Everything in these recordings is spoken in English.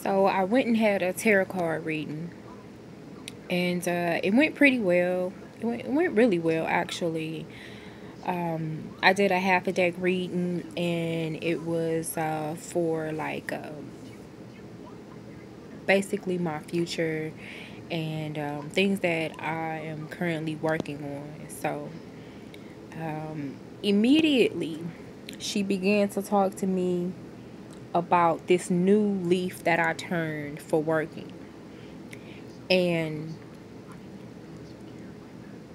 So I went and had a tarot card reading, and it went pretty well. It went really well, actually. I did a half a deck reading, and it was for like basically my future and things that I am currently working on. So immediately, she began to talk to me about this new leaf that I turned for working. And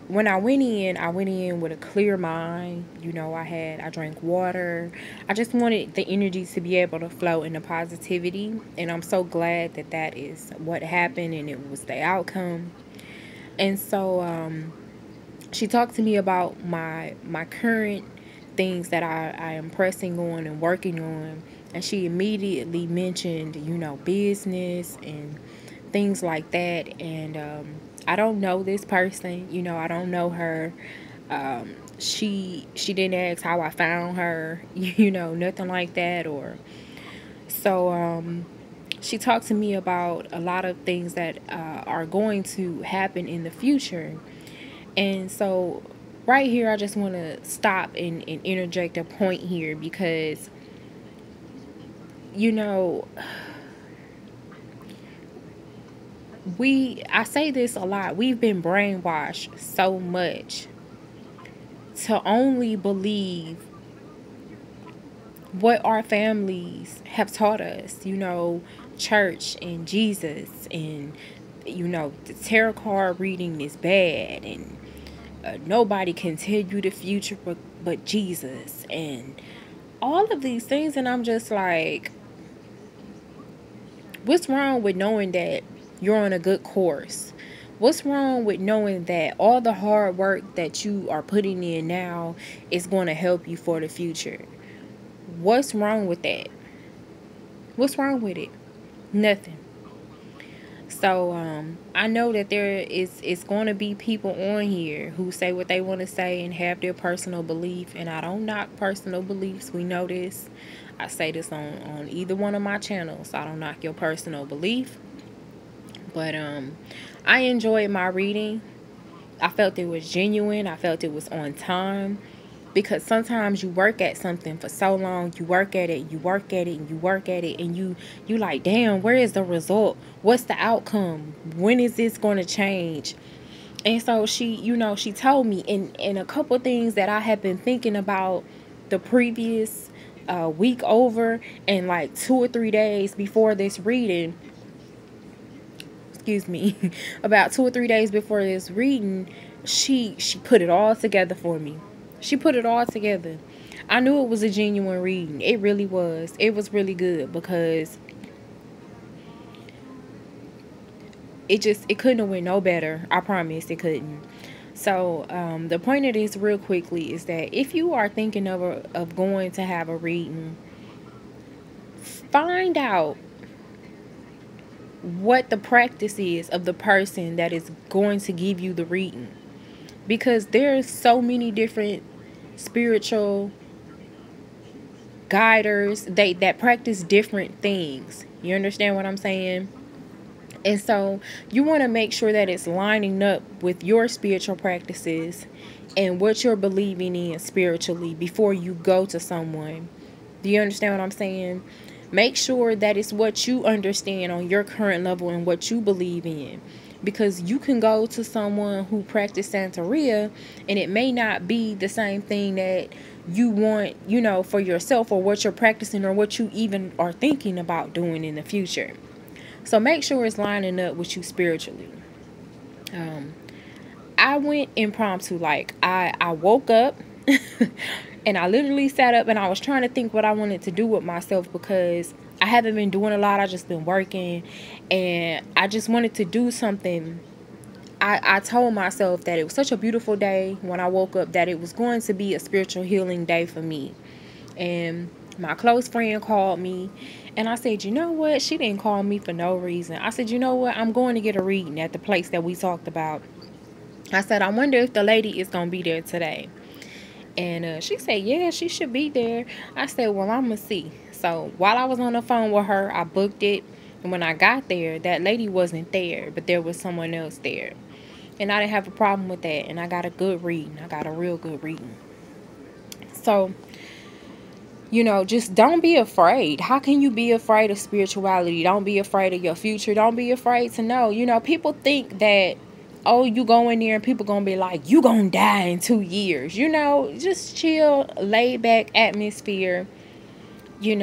when I went in with a clear mind. You know, I drank water. I just wanted the energy to be able to flow into positivity. And I'm so glad that that is what happened and it was the outcome. And so she talked to me about my current things that I am pressing on and working on. And she immediately mentioned, business and things like that. And I don't know this person. I don't know her. She didn't ask how I found her, nothing like that. Or so she talked to me about a lot of things that are going to happen in the future. And so, right here, I just want to stop and interject a point here because, you know, I say this a lot, we've been brainwashed so much to only believe what our families have taught us, church and Jesus, and, the tarot card reading is bad, and nobody can tell you the future but Jesus, and all of these things. And I'm just like, what's wrong with knowing that you're on a good course? What's wrong with knowing that all the hard work that you are putting in now is going to help you for the future? What's wrong with that? What's wrong with it? Nothing. So I know that there is going to be people on here who say what they want to say and have their personal belief, and I don't knock personal beliefs. We know this. I say this on either one of my channels. I don't knock your personal belief, but I enjoyed my reading. I felt it was genuine. I felt it was on time. Because sometimes you work at something for so long, you work at it, you work at it, and you work at it, and you like, damn, where is the result? What's the outcome? When is this going to change? And so she told me in a couple things that I had been thinking about the previous week over, and like 2 or 3 days before this reading. Excuse me, about 2 or 3 days before this reading, she put it all together for me. She put it all together. I knew it was a genuine reading. It really was. It was really good because it couldn't have went no better. I promise it couldn't. So the point of this real quickly is that if you are thinking of going to have a reading, find out what the practice is of the person that is going to give you the reading, because there's so many different spiritual guiders that practice different things. You understand what I'm saying? And so you want to make sure that it's lining up with your spiritual practices and what you're believing in spiritually before you go to someone. Do you understand what I'm saying? Make sure that it's what you understand on your current level and what you believe in. Because you can go to someone who practices Santeria and it may not be the same thing that you want, for yourself, or what you're practicing, or what you even are thinking about doing in the future. So make sure it's lining up with you spiritually. I went impromptu. Like I woke up and I literally sat up and I was trying to think what I wanted to do with myself, because I haven't been doing a lot. I just been working, and I just wanted to do something. I told myself that it was such a beautiful day when I woke up, that it was going to be a spiritual healing day for me. And my close friend called me, and I said, you know what? She didn't call me for no reason. I said, you know what? I'm going to get a reading at the place that we talked about. I said, I wonder if the lady is going to be there today. And she said, yeah, she should be there. I said, well, I'm going to see. So while I was on the phone with her, I booked it. And when I got there, that lady wasn't there, but there was someone else there. And I didn't have a problem with that. And I got a good reading. I got a real good reading. So, just don't be afraid. How can you be afraid of spirituality? Don't be afraid of your future. Don't be afraid to know. People think that, oh, you go in there and people gonna be like, you gonna die in 2 years. Just chill, laid back atmosphere, and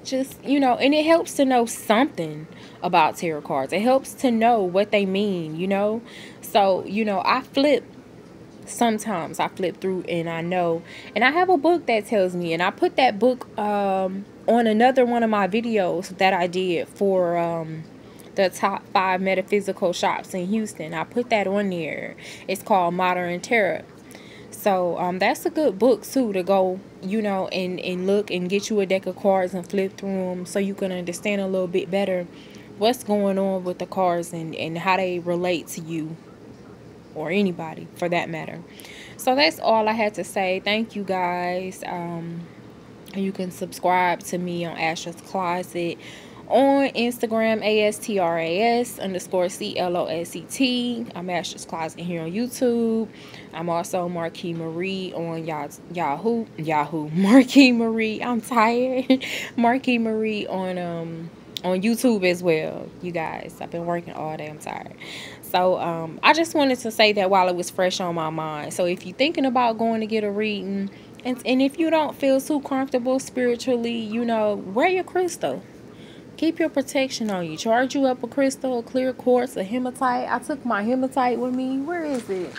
and it helps to know something about tarot cards. It helps to know what they mean. So, sometimes I flip through and I know, and I have a book that tells me, and I put that book on another one of my videos that I did for the top 5 metaphysical shops in Houston. I put that on there. It's called Modern Tarot. So that's a good book too to go, and look and get you a deck of cards and flip through them so you can understand a little bit better what's going on with the cards and how they relate to you, or anybody for that matter. So that's all I had to say. Thank you guys. You can subscribe to me on Astra's Closet on Instagram, ASTRAS_CLOSET. I'm Astra's Closet here on YouTube. I'm also Marquis Marie on Yahoo. Marquis Marie. I'm tired. Marquis Marie on YouTube as well. You guys, I've been working all day. I'm tired. So I just wanted to say that while it was fresh on my mind. So if you're thinking about going to get a reading, and if you don't feel too comfortable spiritually, wear your crystal. Keep your protection on you. Charge you up a crystal, a clear quartz, a hematite. I took my hematite with me. Where is it?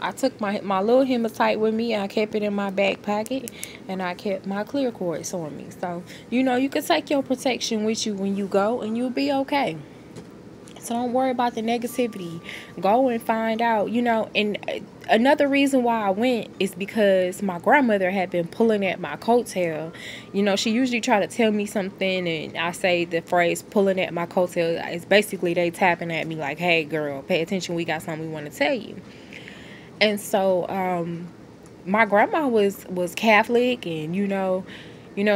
I took my little hematite with me. I kept it in my back pocket, and I kept my clear quartz on me. So, you can take your protection with you when you go, and you'll be okay. So don't worry about the negativity. Go and find out, and another reason why I went is because my grandmother had been pulling at my coattail. She usually try to tell me something, and I say the phrase pulling at my coattail. It's basically they tapping at me like, hey girl, pay attention, we got something we want to tell you. And so my grandma was Catholic, and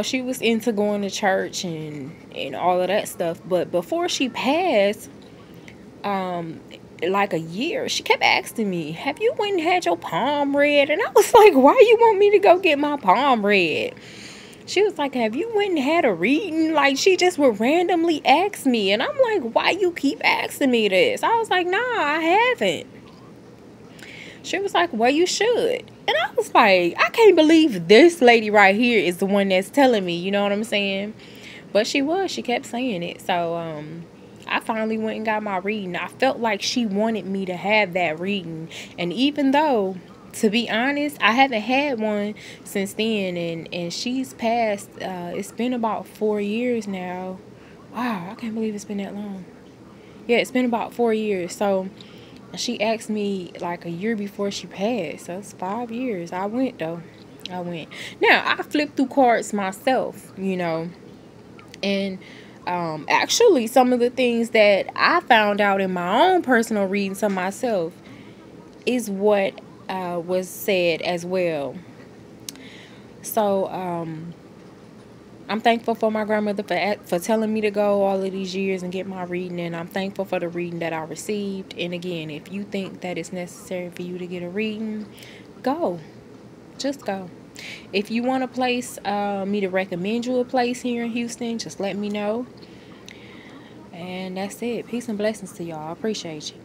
she was into going to church and all of that stuff. But before she passed, like a year, she kept asking me, have you went and had your palm read? And I was like, why you want me to go get my palm read? She was like, have you went and had a reading? Like, she just would randomly ask me. And I'm like, why you keep asking me this? I was like, nah, I haven't. She was like, well, you should. And I was like, I can't believe this lady right here is the one that's telling me, you know what I'm saying? But she kept saying it. So I finally went and got my reading. I felt like she wanted me to have that reading. And even though, to be honest, I haven't had one since then. And she's passed, it's been about 4 years now. Wow, I can't believe it's been that long. Yeah, it's been about 4 years. So she asked me like a year before she passed. So it's 5 years. I went though. I went. Now, I flipped through cards myself, and actually some of the things that I found out in my own personal readings of myself is what was said as well. So I'm thankful for my grandmother for telling me to go all of these years and get my reading, and I'm thankful for the reading that I received. And again, if you think that it's necessary for you to get a reading, go. Just go. If you want a place, me to recommend you a place here in Houston, just let me know. And that's it. Peace and blessings to y'all. I appreciate you.